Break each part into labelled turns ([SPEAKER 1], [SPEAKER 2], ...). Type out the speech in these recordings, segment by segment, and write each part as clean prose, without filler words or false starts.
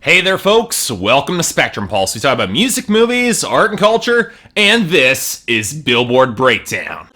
[SPEAKER 1] Hey there folks, welcome to Spectrum Pulse. We talk about music, movies, art and culture, and this is Billboard Breakdown.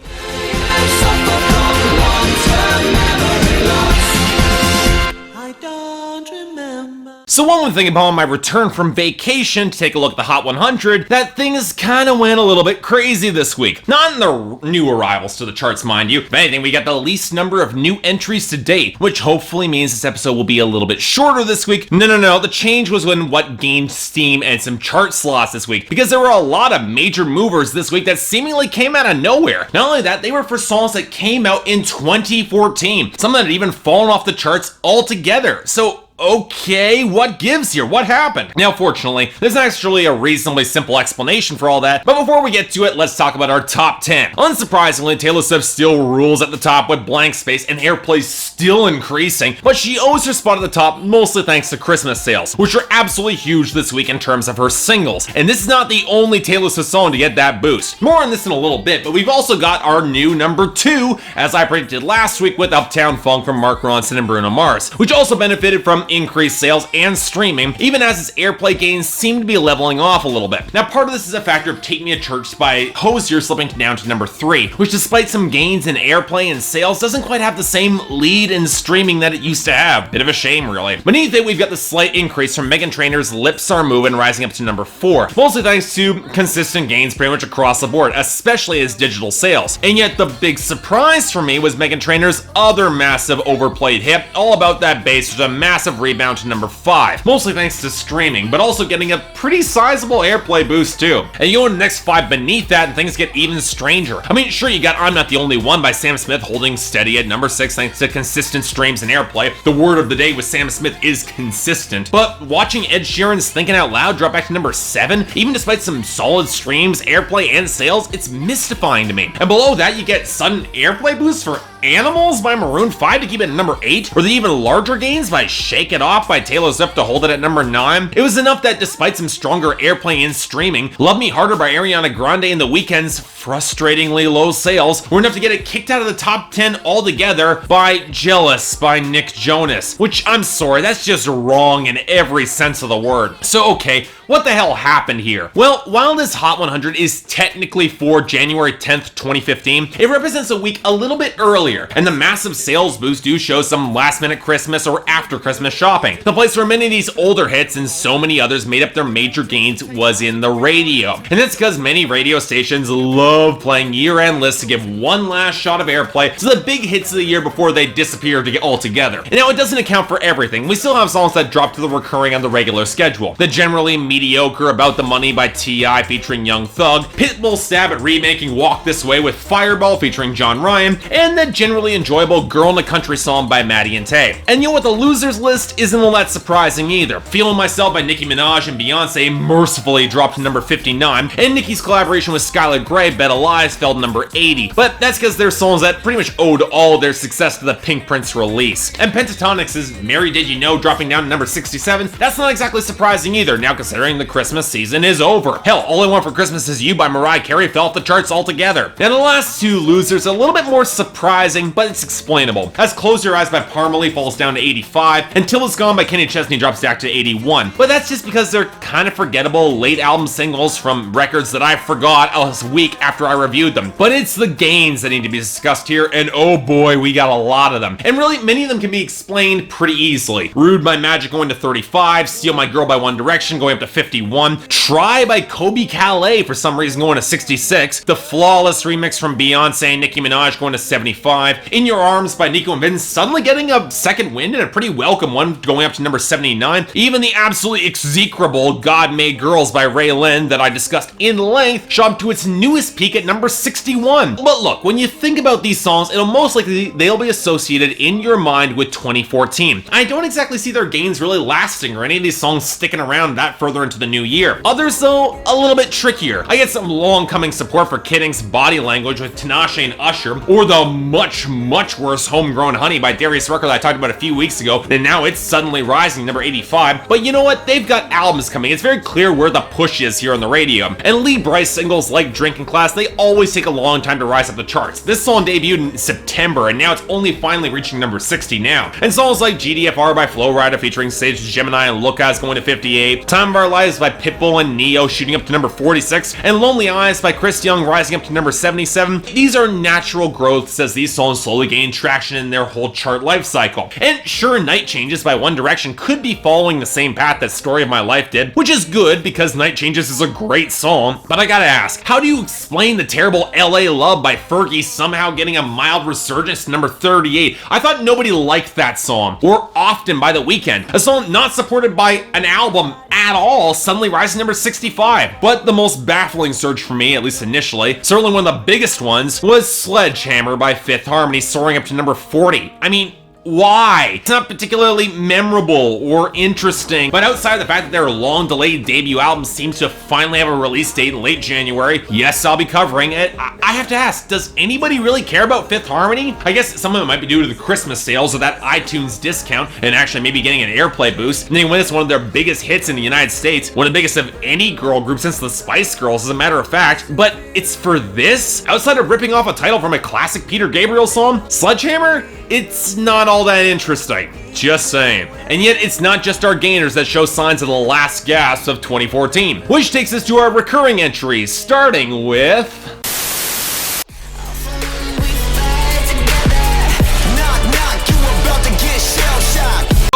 [SPEAKER 1] So one would think upon my return from vacation to take a look at the Hot 100, that things kinda went a little bit crazy this week. Not in the new arrivals to the charts, mind you. If anything, we got the least number of new entries to date, which hopefully means this episode will be a little bit shorter this week. No, the change was when what gained steam and some chart slots this week, because there were a lot of major movers this week that seemingly came out of nowhere. Not only that, they were for songs that came out in 2014. Some that had even fallen off the charts altogether. So okay, what gives here? What happened? Now, fortunately, there's actually a reasonably simple explanation for all that, but before we get to it, let's talk about our top 10. Unsurprisingly, Taylor Swift still rules at the top with blank space and airplay still increasing, but she owes her spot at the top mostly thanks to Christmas sales, which are absolutely huge this week in terms of her singles. And this is not the only Taylor Swift song to get that boost. More on this in a little bit, but we've also got our new number 2, as I predicted last week with Uptown Funk from Mark Ronson and Bruno Mars, which also benefited from increased sales and streaming, even as its airplay gains seem to be leveling off a little bit. Now, part of this is a factor of Take Me to Church by Hozier slipping down to number 3, which despite some gains in airplay and sales, doesn't quite have the same lead in streaming that it used to have. Bit of a shame, really. Beneath it, we've got the slight increase from Meghan Trainor's Lips Are Moving rising up to number 4, mostly thanks to consistent gains pretty much across the board, especially as digital sales. And yet, the big surprise for me was Meghan Trainor's other massive overplayed hit, All About That Bass, which was a massive rebound to number 5, mostly thanks to streaming, but also getting a pretty sizable airplay boost too. And you go to the next 5 beneath that and things get even stranger. I mean, sure, you got I'm Not the Only One by Sam Smith holding steady at number 6 thanks to consistent streams and airplay. The word of the day with Sam Smith is consistent. But watching Ed Sheeran's Thinking Out Loud drop back to number 7, even despite some solid streams, airplay, and sales, it's mystifying to me. And below that, you get sudden airplay boosts for Animals by Maroon 5 to keep it at number 8, or the even larger gains by Shake It Off by Taylor Swift to hold it at number 9. It was enough that despite some stronger airplay and streaming, Love Me Harder by Ariana Grande and The Weeknd's frustratingly low sales were enough to get it kicked out of the top 10 altogether by Jealous by Nick Jonas, which I'm sorry, that's just wrong in every sense of the word. So okay, what the hell happened here? Well, while this Hot 100 is technically for January 10th, 2015, it represents a week a little bit earlier, and the massive sales boost do show some last-minute Christmas or after Christmas shopping. The place where many of these older hits and so many others made up their major gains was in the radio. And that's because many radio stations love playing year-end lists to give one last shot of airplay to the big hits of the year before they disappear altogether. And now it doesn't account for everything. We still have songs that drop to the recurring on the regular schedule. The generally mediocre About the Money by T.I. featuring Young Thug, Pitbull's stab at remaking Walk This Way with Fireball featuring John Ryan, and the generally enjoyable Girl in the Country song by Maddie and Tay. And you know what, the losers list isn't all that surprising either. Feeling Myself by Nicki Minaj and Beyonce mercifully dropped to number 59, and Nicki's collaboration with Skylar Grey, Better Lies, fell to number 80. But that's because they're songs that pretty much owed all their success to the Pink Prince release. And Pentatonix's Mary Did You Know dropping down to number 67, that's not exactly surprising either, now considering the Christmas season is over. Hell, All I Want for Christmas Is You by Mariah Carey fell off the charts altogether. Now the last two losers are a little bit more surprising, but it's explainable, as Close Your Eyes by Parmalee falls down to 85, and Till It's Gone by Kenny Chesney drops back to 81. But that's just because they're kind of forgettable late album singles from records that I forgot a week after I reviewed them. But it's the gains that need to be discussed here, and oh boy, we got a lot of them. And really, many of them can be explained pretty easily. Rude by Magic going to 35, Steal My Girl by One Direction going up to 51, Try by Kobe Calais for some reason going to 66, the Flawless remix from Beyonce and Nicki Minaj going to 75, In Your Arms by Nico and Vince suddenly getting a second wind and a pretty welcome one going up to number 79, even the absolutely execrable God Made Girls by Ray Lynn that I discussed in length shot up to its newest peak at number 61. But look, when you think about these songs, it'll most likely they'll be associated in your mind with 2014. I don't exactly see their gains really lasting or any of these songs sticking around that further into the new year. Others though, a little bit trickier. I get some long coming support for Kidding's Body Language with Tinashe and Usher, or the much much worse Homegrown Honey by Darius Rucker that I talked about a few weeks ago, and now it's suddenly rising, number 85. But you know what? They've got albums coming. It's very clear where the push is here on the radio. And Lee Bryce singles like Drinking Class, they always take a long time to rise up the charts. This song debuted in September, and now it's only finally reaching number 60 now. And songs like GDFR by Flo Rida featuring Sage Gemini and Lucas going to 58, Time of Our Lives by Pitbull and Neo shooting up to number 46, and Lonely Eyes by Chris Young rising up to number 77. These are natural growths as these songs slowly gain traction in their whole chart life cycle. And sure, Night Changes by One Direction could be following the same path that Story of My Life did, which is good because Night Changes is a great song. But I gotta ask, how do you explain the terrible LA Love by Fergie somehow getting a mild resurgence to number 38? I thought nobody liked that song. Or Often by The Weeknd, a song not supported by an album at all, suddenly rising to number 65. But the most baffling surge for me, at least initially, certainly one of the biggest ones, was Sledgehammer by Fifth Harmony soaring up to number 40. I mean, why? It's not particularly memorable or interesting, but outside of the fact that their long-delayed debut album seems to finally have a release date in late January, yes, I'll be covering it. I have to ask, does anybody really care about Fifth Harmony? I guess some of it might be due to the Christmas sales or that iTunes discount and actually maybe getting an airplay boost. And anyway, it's one of their biggest hits in the United States, one of the biggest of any girl group since the Spice Girls, as a matter of fact. But it's for this? Outside of ripping off a title from a classic Peter Gabriel song, Sledgehammer? It's not all that interesting. Just saying. And yet, it's not just our gainers that show signs of the last gasps of 2014. Which takes us to our recurring entries, starting with...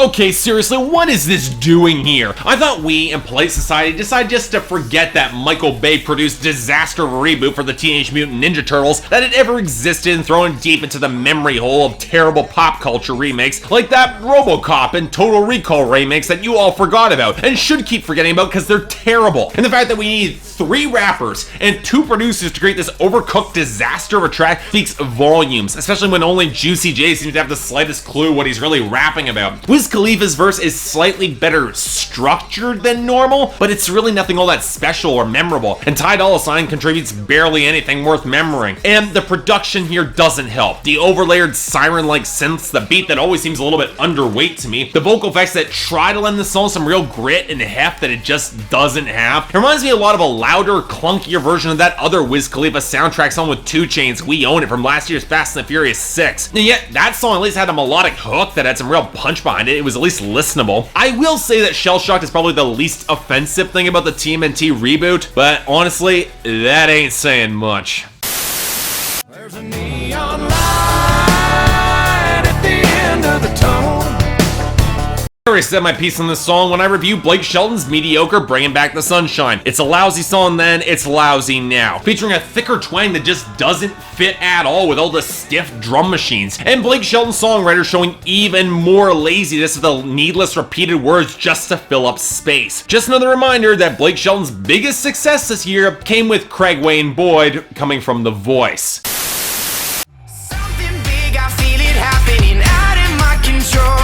[SPEAKER 1] Okay, seriously, what is this doing here? I thought we in polite society decided just to forget that Michael Bay produced disaster reboot for the Teenage Mutant Ninja Turtles that had ever existed and thrown deep into the memory hole of terrible pop culture remakes like that RoboCop and Total Recall remakes that you all forgot about and should keep forgetting about because they're terrible. And the fact that we need 3 rappers and 2 producers to create this overcooked disaster of a track speaks volumes, especially when only Juicy J seems to have the slightest clue what he's really rapping about. Wiz Khalifa's verse is slightly better structured than normal, but it's really nothing all that special or memorable, and Ty Dolla $ign contributes barely anything worth remembering. And the production here doesn't help. The overlayered siren-like synths, the beat that always seems a little bit underweight to me, the vocal effects that try to lend the song some real grit and heft that it just doesn't have. It reminds me a lot of a louder, clunkier version of that other Wiz Khalifa soundtrack song with 2 Chainz, We Own It, from last year's Fast and the Furious 6. And yet, that song at least had a melodic hook that had some real punch behind it. It was at least listenable. I will say that Shell Shocked is probably the least offensive thing about the TMNT reboot, but honestly, that ain't saying much. There's a neon light at the end of the tunnel. I already said my piece on this song when I reviewed Blake Shelton's mediocre Bringing Back the Sunshine. It's a lousy song then, it's lousy now. Featuring a thicker twang that just doesn't fit at all with all the stiff drum machines. And Blake Shelton's songwriter showing even more laziness with the needless repeated words just to fill up space. Just another reminder that Blake Shelton's biggest success this year came with Craig Wayne Boyd coming from The Voice. Something big, I feel it happening out of my control.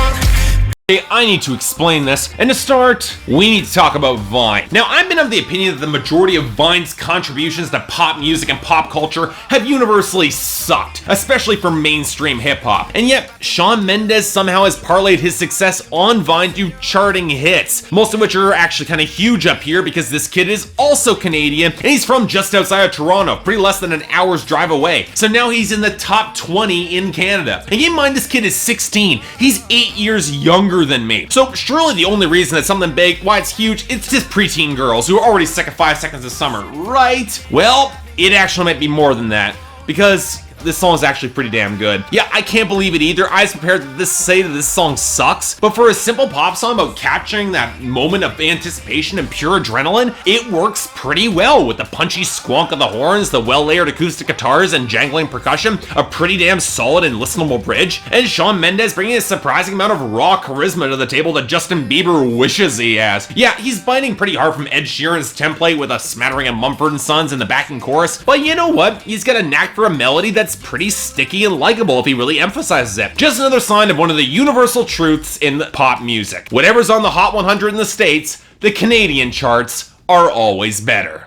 [SPEAKER 1] I need to explain this, and to start, we need to talk about Vine. Now, I've been of the opinion that the majority of Vine's contributions to pop music and pop culture have universally sucked, especially for mainstream hip-hop. And yet, Shawn Mendes somehow has parlayed his success on Vine to charting hits, most of which are actually kind of huge up here because this kid is also Canadian, and he's from just outside of Toronto, pretty less than an hour's drive away. So now he's in the top 20 in Canada. And keep in mind, this kid is 16. He's 8 years younger than me. So surely the only reason that something big, why it's huge, it's just preteen girls who are already sick of 5 Seconds of Summer, right? Well, it actually might be more than that, because this song is actually pretty damn good. Yeah, I can't believe it either. I was prepared to say that this song sucks, but for a simple pop song about capturing that moment of anticipation and pure adrenaline, it works pretty well with the punchy squonk of the horns, the well-layered acoustic guitars, and jangling percussion, a pretty damn solid and listenable bridge, and Shawn Mendes bringing a surprising amount of raw charisma to the table that Justin Bieber wishes he has. Yeah, he's biting pretty hard from Ed Sheeran's template with a smattering of Mumford & Sons in the backing chorus, but you know what? He's got a knack for a melody that's pretty sticky and likable if he really emphasizes it. Just another sign of one of the universal truths in pop music. Whatever's on the Hot 100 in the States, the Canadian charts are always better.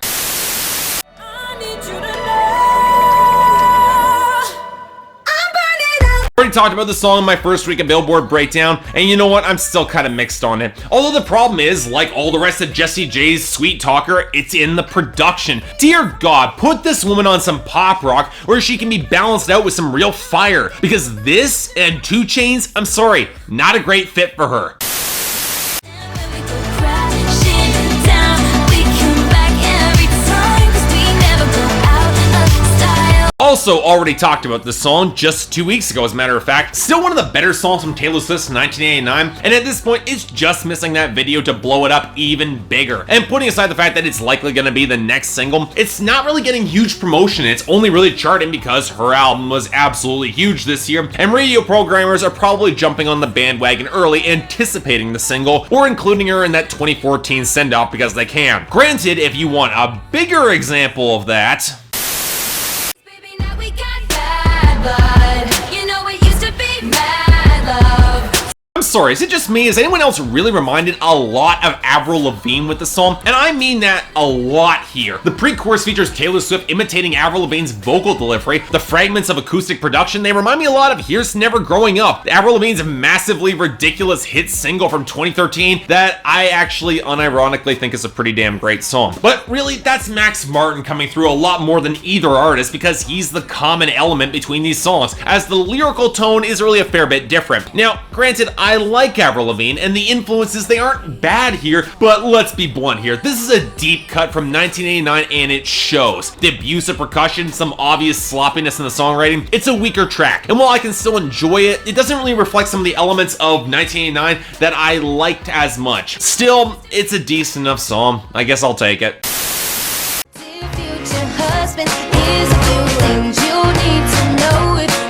[SPEAKER 1] I need you to know I'm burning. talked about the song in my first week of Billboard Breakdown, and you know what? I'm still kind of mixed on it. Although the problem is, like all the rest of Jessie J's Sweet Talker, it's in the production. Dear God, put this woman on some pop rock where she can be balanced out with some real fire, because this and 2 Chainz, I'm sorry, not a great fit for her. Also already talked about this song just 2 weeks ago, as a matter of fact. Still one of the better songs from Taylor Swift's 1989, and at this point it's just missing that video to blow it up even bigger. And putting aside the fact that it's likely going to be the next single, it's not really getting huge promotion. It's only really charting because her album was absolutely huge this year, and radio programmers are probably jumping on the bandwagon early, anticipating the single, or including her in that 2014 send-off because they can. Granted, if you want a bigger example of that, I'm sorry, is it just me? Is anyone else really reminded a lot of Avril Lavigne with the song? And I mean that a lot here. The pre-chorus features Taylor Swift imitating Avril Lavigne's vocal delivery. The fragments of acoustic production, they remind me a lot of Here's Never Growing Up, Avril Lavigne's massively ridiculous hit single from 2013 that I actually unironically think is a pretty damn great song. But really, that's Max Martin coming through a lot more than either artist because he's the common element between these songs, as the lyrical tone is really a fair bit different. Now, granted, I like Avril Lavigne, and the influences, they aren't bad here, but let's be blunt here. This is a deep cut from 1989, and it shows. The abuse of percussion, some obvious sloppiness in the songwriting, it's a weaker track. And while I can still enjoy it, it doesn't really reflect some of the elements of 1989 that I liked as much. Still, it's a decent enough song. I guess I'll take it.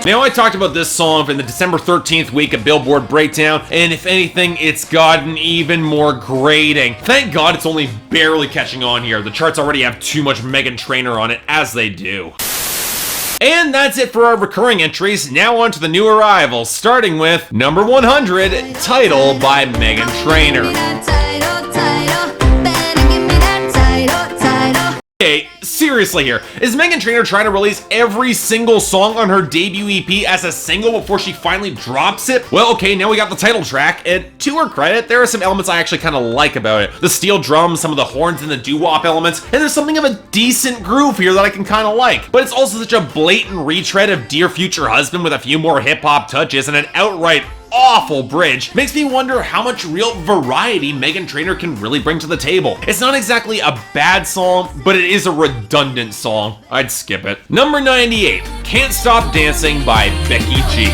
[SPEAKER 1] Now, I talked about this song in the December 13th week of Billboard Breakdown, and if anything, it's gotten even more grating. Thank God it's only barely catching on here. The charts already have too much Meghan Trainor on it, as they do. And that's it for our recurring entries. Now on to the new arrivals, starting with number 100, Title by Meghan Trainor. Okay, seriously here, is Meghan Trainor trying to release every single song on her debut EP as a single before she finally drops it? Well, okay, now we got the title track, and to her credit, there are some elements I actually kind of like about it. The steel drums, some of the horns and the doo-wop elements, and there's something of a decent groove here that I can kind of like. But it's also such a blatant retread of Dear Future Husband with a few more hip-hop touches and an outright awful bridge. Makes me wonder how much real variety Meghan Trainor can really bring to the table. It's not exactly a bad song, but it is a redundant song. I'd skip it. Number 98, Can't Stop Dancing by Becky G.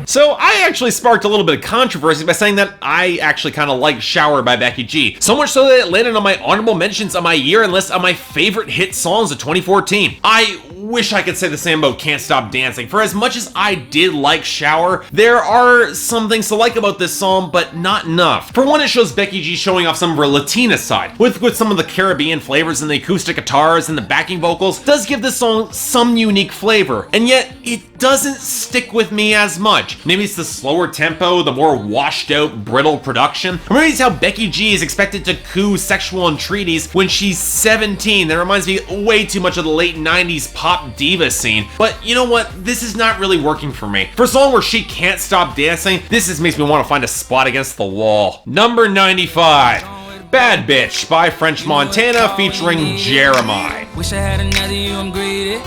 [SPEAKER 1] So I actually sparked a little bit of controversy by saying that I actually kind of like Shower by Becky G. So much so that it landed on my honorable mentions on my year-end list of my favorite hit songs of 2014. I wish I could say the same about Can't Stop Dancing. For as much as I did like Shower, there are some things to like about this song, but not enough. For one, it shows Becky G showing off some of her Latina side, with some of the Caribbean flavors and the acoustic guitars and the backing vocals. Does give this song some unique flavor, and yet it doesn't stick with me as much. Maybe it's the slower tempo, the more washed out, brittle production, or maybe it's how Becky G is expected to coo sexual entreaties when she's 17. That reminds me way too much of the late 90s pop diva scene. But you know what? This is not really working for me. For a song where she can't stop dancing, this makes me want to find a spot against the wall. Number 95, Bad Bitch by French Montana featuring Jeremih.
[SPEAKER 2] Wish I had another you, I'm greedy.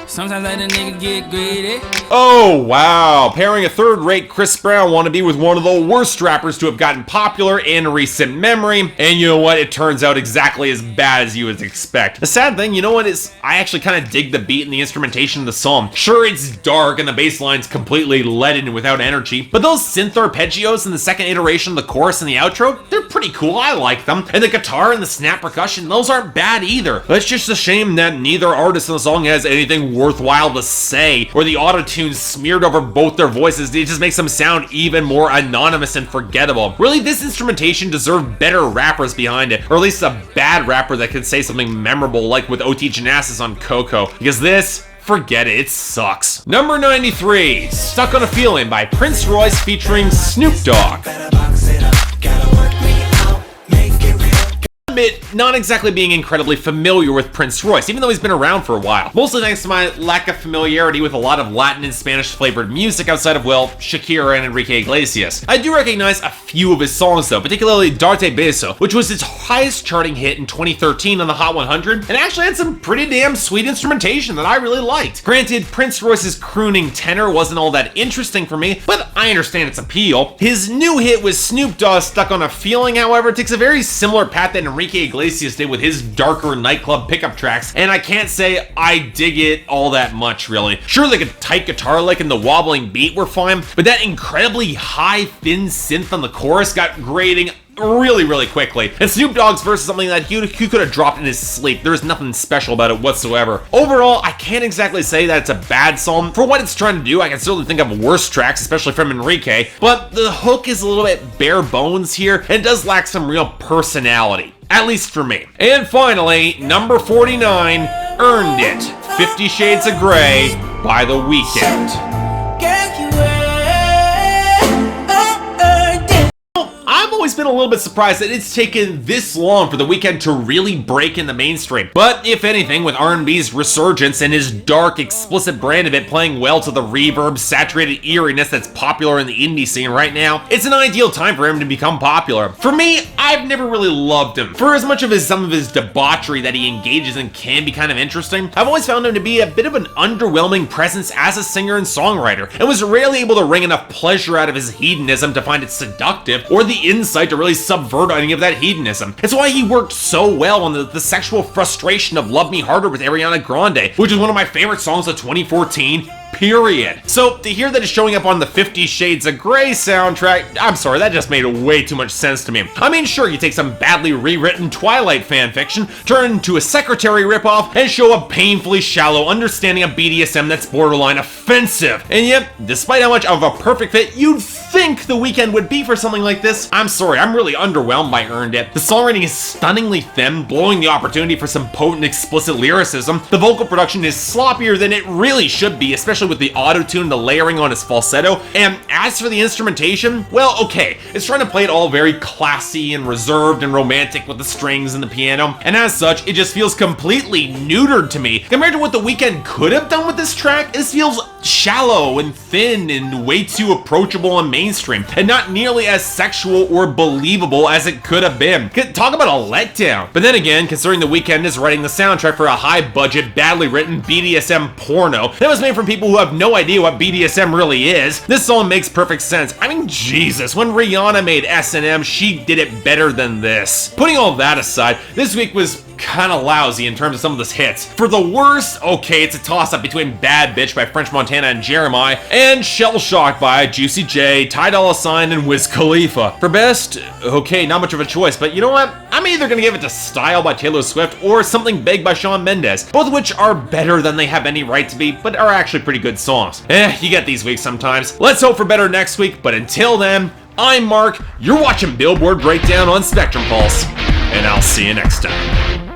[SPEAKER 2] Sometimes let a nigga get greedy.
[SPEAKER 1] Oh wow, pairing a third-rate Chris Brown wannabe with one of the worst rappers to have gotten popular in recent memory, and you know what, it turns out exactly as bad as you would expect. The sad thing, you know what, is I actually kind of dig the beat and the instrumentation of the song. Sure, it's dark and the bass line's completely leaden and without energy, but those synth arpeggios in the second iteration of the chorus and the outro, they're pretty cool, I like them. And the guitar and the snap percussion, those aren't bad either. But it's just a shame that neither artist in the song has anything worthwhile to say, or the auto-tune smeared over both their voices, it just makes them sound even more anonymous and forgettable. Really, this instrumentation deserved better rappers behind it, or at least a bad rapper that could say something memorable like with OT Genasis on Coco, because this, forget it, it sucks. Number 93, Stuck on a Feeling by Prince Royce featuring Snoop Dogg. admit not exactly being incredibly familiar with Prince Royce, even though he's been around for a while. Mostly thanks to my lack of familiarity with a lot of Latin and Spanish flavored music outside of, well, Shakira and Enrique Iglesias. I do recognize a few of his songs though, particularly Darte Beso, which was its highest charting hit in 2013 on the Hot 100, and actually had some pretty damn sweet instrumentation that I really liked. Granted, Prince Royce's crooning tenor wasn't all that interesting for me, but I understand its appeal. His new hit with Snoop Dogg, Stuck on a Feeling, however, takes a very similar path that Enrique Iglesias did with his darker nightclub pickup tracks, and I can't say I dig it all that much, really. Sure, like a tight guitar lick and the wobbling beat were fine, but that incredibly high, thin synth on the chorus got grating really quickly. And Snoop Dogg's verse is something that he could have dropped in his sleep. There's nothing special about it whatsoever. Overall, I can't exactly say that it's a bad song. For what it's trying to do, I can certainly think of worse tracks, especially from Enrique, but the hook is a little bit bare bones here and does lack some real personality. At least for me. And finally, number 49, Earned It, 50 Shades of Grey by The Weeknd. I've always been a little bit surprised that it's taken this long for The Weeknd to really break in the mainstream. But if anything, with R&B's resurgence and his dark, explicit brand of it playing well to the reverb, saturated eeriness that's popular in the indie scene right now, it's an ideal time for him to become popular. For me, I've never really loved him. For as much of some of his debauchery that he engages in can be kind of interesting, I've always found him to be a bit of an underwhelming presence as a singer and songwriter, and was rarely able to wring enough pleasure out of his hedonism to find it seductive, or the insight to really subvert any of that hedonism. It's why he worked so well on the sexual frustration of Love Me Harder with Ariana Grande, which is one of my favorite songs of 2014. Period. So to hear that it's showing up on the 50 Shades of Grey soundtrack, I'm sorry, that just made way too much sense to me. I mean, sure, you take some badly rewritten Twilight fanfiction, turn it into a Secretary ripoff, and show a painfully shallow understanding of BDSM that's borderline offensive. And yet, despite how much of a perfect fit you'd think The Weeknd would be for something like this, I'm sorry, I'm really underwhelmed by Earned It. The songwriting is stunningly thin, blowing the opportunity for some potent, explicit lyricism. The vocal production is sloppier than it really should be, especially with the auto-tune, the layering on his falsetto. And as for the instrumentation, well, okay, it's trying to play it all very classy and reserved and romantic with the strings and the piano, and as such, it just feels completely neutered to me. Compared to what The Weeknd could have done with this track, this feels shallow and thin and way too approachable and mainstream, and not nearly as sexual or believable as it could have been. Talk about a letdown. But then again, considering The Weeknd is writing the soundtrack for a high-budget, badly written BDSM porno that was made from people who have no idea what BDSM really is, this song makes perfect sense. I mean, Jesus, when Rihanna made S&M, she did it better than this. Putting all that aside, this week was kind of lousy in terms of some of those hits. For the worst, okay, it's a toss-up between Bad Bitch by French Montana and Jeremih, and Shell Shock by Juicy J, Ty Dolla $ign, and Wiz Khalifa. For best, okay, not much of a choice, but you know what? I'm either gonna give it to Style by Taylor Swift or Something Big by Shawn Mendes, both of which are better than they have any right to be, but are actually pretty good songs. You get these weeks sometimes. Let's hope for better next week, but until then, I'm Mark, you're watching Billboard Breakdown on Spectrum Pulse, and I'll see you next time.